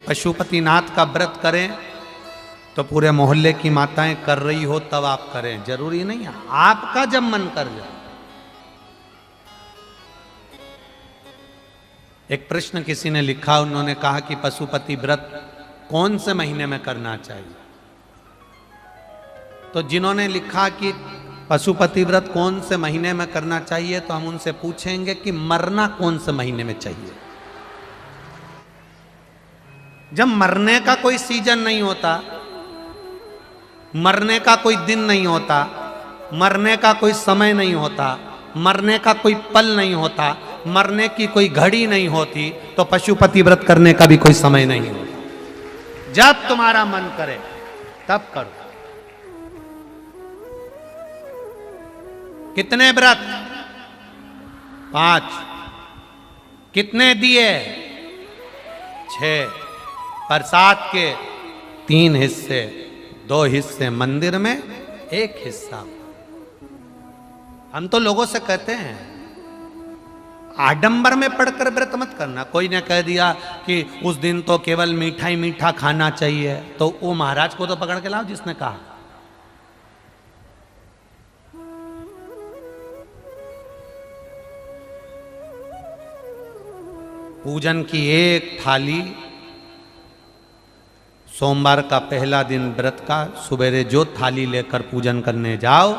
पशुपतिनाथ का व्रत करें तो पूरे मोहल्ले की माताएं कर रही हो तब आप करें, जरूरी नहीं है आपका जब मन कर जाए। एक प्रश्न किसी ने लिखा, उन्होंने कहा कि पशुपति व्रत कौन से महीने में करना चाहिए। तो जिन्होंने लिखा कि पशुपति व्रत कौन से महीने में करना चाहिए, तो हम उनसे पूछेंगे कि मरना कौन से महीने में चाहिए। जब मरने का कोई सीजन नहीं होता, मरने का कोई दिन नहीं होता, मरने का कोई समय नहीं होता, मरने का कोई पल नहीं होता, मरने की कोई घड़ी नहीं होती, तो पशुपति व्रत करने का भी कोई समय नहीं होता। जब तुम्हारा मन करे तब करो। कितने व्रत? 5। कितने दिए? 6। प्रसाद के 3 हिस्से, 2 हिस्से मंदिर में, 1 हिस्सा। हम तो लोगों से कहते हैं आडंबर में पढ़कर व्रत मत करना। कोई ने कह दिया कि उस दिन तो केवल मीठा ही मीठा खाना चाहिए, तो वो महाराज को तो पकड़ के लाओ जिसने कहा। पूजन की एक थाली, सोमवार का पहला दिन व्रत का, सुबेरे जो थाली लेकर पूजन करने जाओ,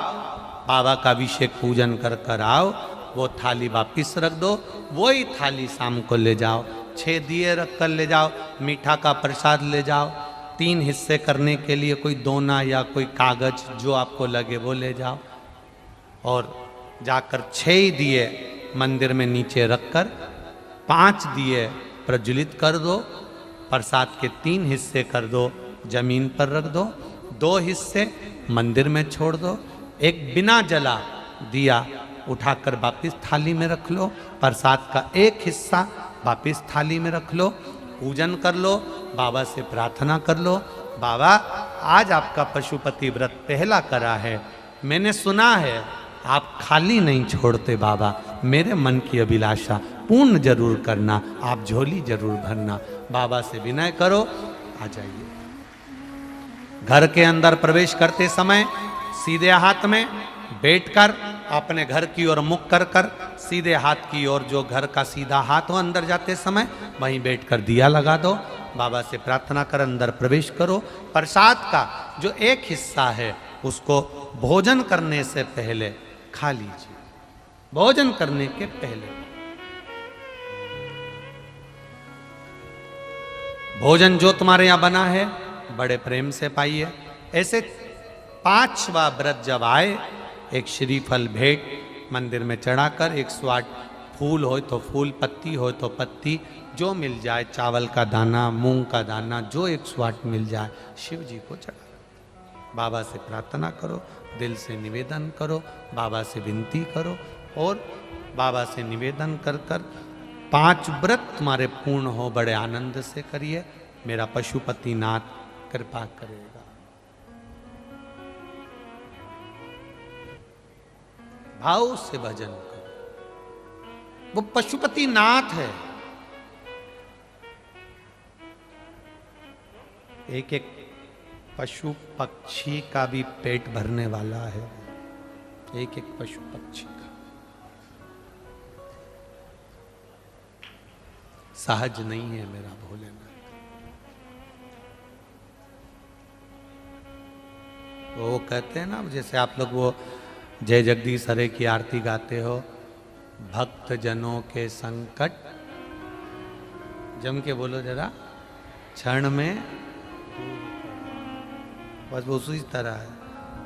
बाबा का अभिषेक पूजन कर कर आओ, वो थाली वापिस रख दो, वही थाली शाम को ले जाओ, 6 दिए रख कर ले जाओ, मीठा का प्रसाद ले जाओ, 3 हिस्से करने के लिए कोई दोना या कोई कागज जो आपको लगे वो ले जाओ, और जाकर 6 दिए मंदिर में नीचे रखकर 5 दिए प्रज्वलित कर दो, प्रसाद के 3 हिस्से कर दो, जमीन पर रख दो, 2 हिस्से मंदिर में छोड़ दो, एक बिना जला दिया उठाकर वापिस थाली में रख लो, प्रसाद का 1 हिस्सा वापिस थाली में रख लो, पूजन कर लो, बाबा से प्रार्थना कर लो, बाबा आज आपका पशुपति व्रत पहला करा है, मैंने सुना है आप खाली नहीं छोड़ते बाबा, मेरे मन की अभिलाषा पूर्ण जरूर करना, आप झोली जरूर भरना। बाबा से विनय करो, आ जाइए। घर के अंदर प्रवेश करते समय सीधे हाथ में बैठकर अपने घर की ओर मुख कर कर, सीधे हाथ की ओर, जो घर का सीधा हाथ हो, अंदर जाते समय वहीं बैठकर दिया लगा दो, बाबा से प्रार्थना कर अंदर प्रवेश करो। प्रसाद का जो 1 हिस्सा है उसको भोजन करने से पहले खा लीजिए, भोजन करने के पहले। भोजन जो तुम्हारे यहां बना है बड़े प्रेम से पाइए। ऐसे 5वां व्रत जब आए, एक श्रीफल भेंट मंदिर में चढ़ाकर, 108 फूल हो तो फूल, पत्ती हो तो पत्ती, जो मिल जाए, चावल का दाना, मूंग का दाना, जो 108 मिल जाए, शिव जी को चढ़ा। बाबा से प्रार्थना करो, दिल से निवेदन करो, बाबा से विनती करो, और बाबा से निवेदन कर कर 5 व्रत तुम्हारे पूर्ण हो, बड़े आनंद से करिए, मेरा पशुपतिनाथ कृपा करेगा। भाव से भजन करो, वो पशुपतिनाथ है। एक एक पशु पक्षी का भी पेट भरने वाला है, एक एक पशु पक्षी का। सहज नहीं है मेरा भोलेनाथ। वो कहते हैं ना, जैसे आप लोग वो जय जगदीश हरे की आरती गाते हो, भक्त जनों के संकट, जम के बोलो जरा, क्षण में, बस वो उसी तरह है।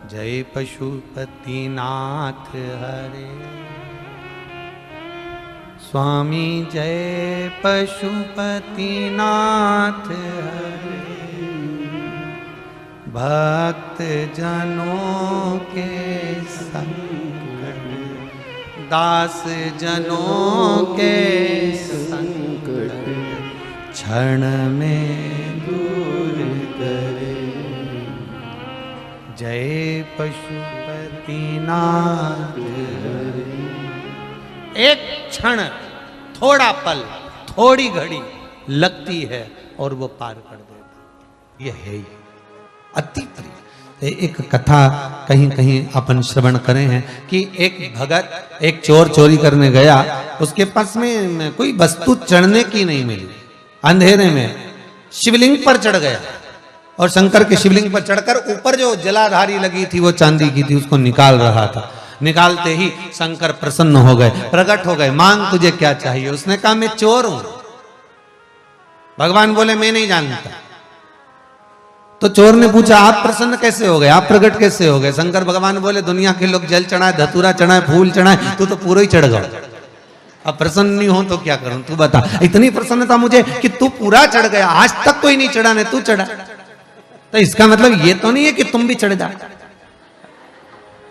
जय पशुपतिनाथ हरे स्वामी, जय पशुपतिनाथ हरे, भक्त जनों के संकट, दास जनों के संकट, क्षण में दूर करे। जय पशुपतिनाथ हरे। एक क्षण, थोड़ा पल, थोड़ी घड़ी लगती है और वो पार कर देता। ये है ही अति प्रिय। एक कथा कहीं कहीं अपन श्रवण करें हैं कि एक भगत एक चोर चोरी करने गया, उसके पास में कोई वस्तु चढ़ने की नहीं मिली, अंधेरे में शिवलिंग पर चढ़ गया और शंकर के शिवलिंग पर चढ़कर ऊपर जो जलाधारी लगी थी वो चांदी की थी, उसको निकाल रहा था। निकालते ही शंकर प्रसन्न हो गए, प्रकट हो गए, मांग तुझे क्या चाहिए। उसने कहा मैं चोर हूं। भगवान बोले मैं नहीं जानता। तो चोर ने पूछा आप प्रसन्न कैसे हो गए, आप प्रकट कैसे हो गए। शंकर भगवान बोले दुनिया के लोग जल चढ़ाए, धतूरा चढ़ाए, फूल चढ़ाए, तू तो पूरा ही चढ़ गया। अब प्रसन्न नहीं हो तो क्या करूं, तू बता। इतनी प्रसन्नता मुझे कि तू पूरा चढ़ गया, आज तक कोई नहीं चढ़ा, ने तू चढ़ा। तो इसका मतलब ये तो नहीं है कि तुम भी चढ़ जाओ।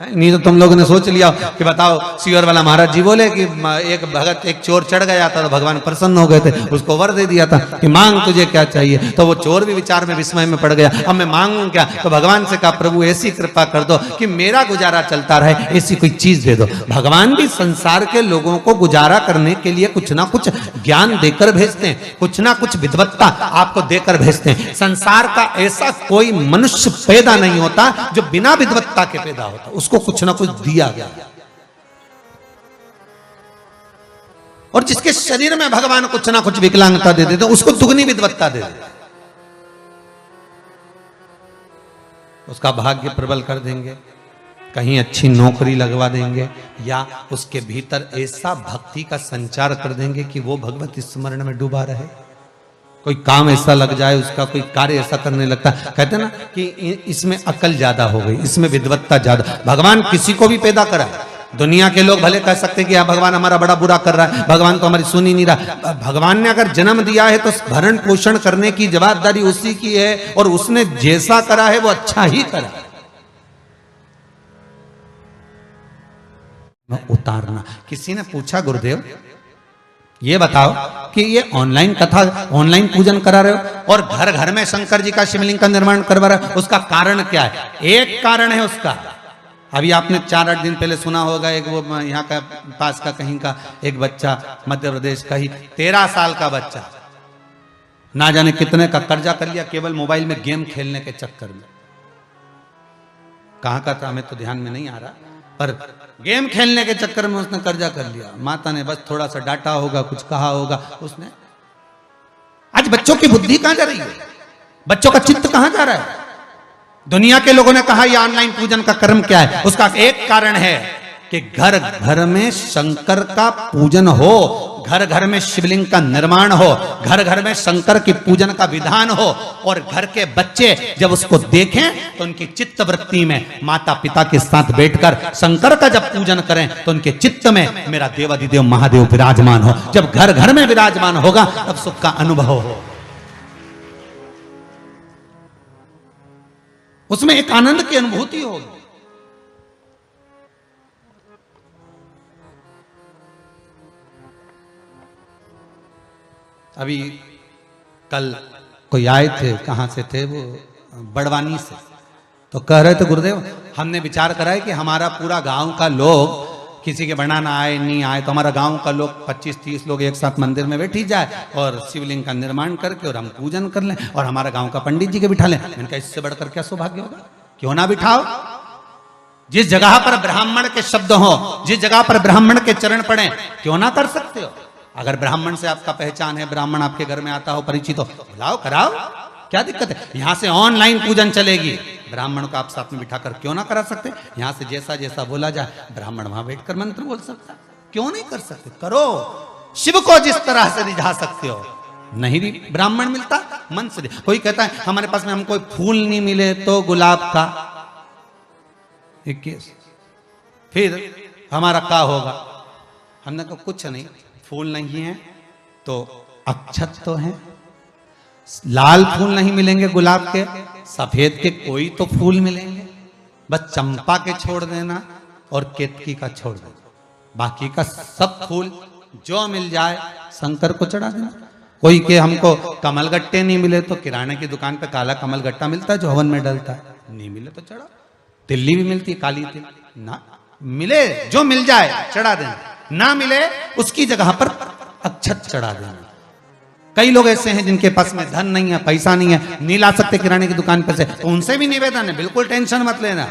नहीं तो तुम लोगों ने सोच लिया कि बताओ सीवर वाला महाराज जी बोले कि एक भगत एक चोर चढ़ गया था तो भगवान प्रसन्न हो गए थे, उसको वर दे दिया था कि मांग तुझे क्या चाहिए। तो वो चोर भी विचार में विस्मय में पड़ गया, अब मैं मांगू क्या। तो भगवान से कहा प्रभु ऐसी कृपा कर दो कि मेरा गुजारा चलता रहे, ऐसी कोई चीज दे दो। भगवान भी संसार के लोगों को गुजारा करने के लिए कुछ ना कुछ ज्ञान देकर भेजते हैं, कुछ ना कुछ विद्वत्ता आपको देकर भेजते हैं। संसार का ऐसा कोई मनुष्य पैदा नहीं होता जो बिना विद्वत्ता के पैदा होता, उसको कुछ ना कुछ दिया गया। और जिसके शरीर में भगवान कुछ ना कुछ विकलांगता दे देते उसको दुगनी विद्वत्ता दे देते, उसका भाग्य प्रबल कर देंगे, कहीं अच्छी नौकरी लगवा देंगे, या उसके भीतर ऐसा भक्ति का संचार कर देंगे कि वो भगवत स्मरण में डूबा रहे। कोई काम ऐसा लग जाए, उसका कोई कार्य ऐसा करने लगता है। कहते हैं ना कि इसमें अकल ज्यादा हो गई, इसमें विद्वत्ता ज्यादा। भगवान किसी को भी पैदा करा। दुनिया के लोग भले कह सकते हैं कि भगवान हमारा बड़ा बुरा कर रहा है, भगवान तो हमारी सुन ही नहीं रहा। भगवान ने अगर जन्म दिया है तो भरण पोषण करने की जवाबदारी उसी की है, और उसने जैसा करा है वो अच्छा ही करा। उतारना। किसी ने पूछा गुरुदेव ये बताओ कि ये ऑनलाइन कथा, ऑनलाइन पूजन करा रहे हो और घर घर में शंकर जी का शिवलिंग का निर्माण करवा रहे हो, उसका कारण क्या है? एक कारण है उसका। अभी आपने 4-8 दिन पहले सुना होगा, एक वो यहाँ का पास का कहीं का एक बच्चा, मध्य प्रदेश का ही 13 साल का बच्चा, ना जाने कितने का कर्जा कर लिया केवल मोबाइल में गेम खेलने के चक्कर में। कहाँ का था हमें तो ध्यान में नहीं आ रहा, पर गेम खेलने के चक्कर में उसने कर्जा कर लिया। माता ने बस थोड़ा सा डांटा होगा, कुछ कहा होगा उसने। आज बच्चों की बुद्धि कहां जा रही है, बच्चों का चित्त कहां जा रहा है? दुनिया के लोगों ने कहा ये ऑनलाइन पूजन का कर्म क्या है? उसका एक कारण है कि घर घर में शंकर का पूजन हो, घर घर में शिवलिंग का निर्माण हो, घर घर में शंकर की पूजन का विधान हो, और घर के बच्चे जब उसको देखें तो उनकी चित्त वृत्ति में माता पिता के साथ बैठकर शंकर का जब पूजन करें तो उनके चित्त में मेरा देवाधिदेव महादेव विराजमान हो। जब घर घर में विराजमान होगा तब सुख का अनुभव हो, उसमें एक आनंद की अनुभूति होगी। अभी कल कोई आए थे, कहाँ से थे वो, बड़वानी से, तो कह रहे थे गुरुदेव हमने विचार करा है कि हमारा पूरा गांव का लोग, किसी के बनाना आए नहीं आए तो हमारा गांव का लोग 25-30 लोग एक साथ मंदिर में बैठी जाए और शिवलिंग का निर्माण करके और हम पूजन कर लें और हमारा गांव का पंडित जी के बिठा लें। मैंने कहा इससे बढ़कर क्या सौभाग्य होगा, क्यों ना बिठाओ। जिस जगह पर ब्राह्मण के शब्द हो, जिस जगह पर ब्राह्मण के चरण पड़े, क्यों ना कर सकते हो। अगर ब्राह्मण से आपका पहचान है, ब्राह्मण आपके घर में आता हो, परिचित हो, बुलाओ, कराओ, क्या दिक्कत है। यहां से ऑनलाइन पूजन चलेगी, ब्राह्मण को आप साथ में बिठाकर क्यों ना करा सकते। यहां से जैसा जैसा बोला जाए ब्राह्मण वहां बैठकर मंत्र बोल सकता, क्यों नहीं कर सकते। करो, शिव को जिस तरह से रिझा सकते हो। नहीं भी ब्राह्मण मिलता मन से। कोई कहता है हमारे पास में हमको फूल नहीं मिले तो गुलाब का 21, फिर हमारा क्या होगा। हमने कहा कुछ नहीं, फूल नहीं है तो अक्षत तो है, लाल फूल नहीं मिलेंगे गुलाब के, सफेद के कोई तो फूल मिलेंगे, बस चंपा के छोड़ देना और केतकी का छोड़ देना, बाकी का सब फूल जो मिल जाए शंकर को चढ़ा देना। कोई के हमको कमल गट्टे नहीं मिले तो किराने की दुकान पे काला कमल गट्टा मिलता है जो हवन में डलता है, नहीं मिले तो चढ़ा। तिल्ली भी मिलती है, काली तिल ना मिले जो मिल जाए चढ़ा देना, ना मिले उसकी जगह पर अक्षत चढ़ा देना। कई लोग ऐसे हैं जिनके पास में धन नहीं है, पैसा नहीं है, नहीं ला सकते किराने की दुकान पर से, तो उनसे भी निवेदन है, बिल्कुल टेंशन मत लेना।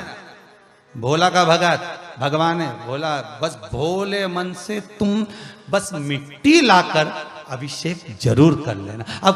भोला का भगत भगवान है भोला, बस भोले मन से तुम बस मिट्टी लाकर अभिषेक जरूर कर लेना। अब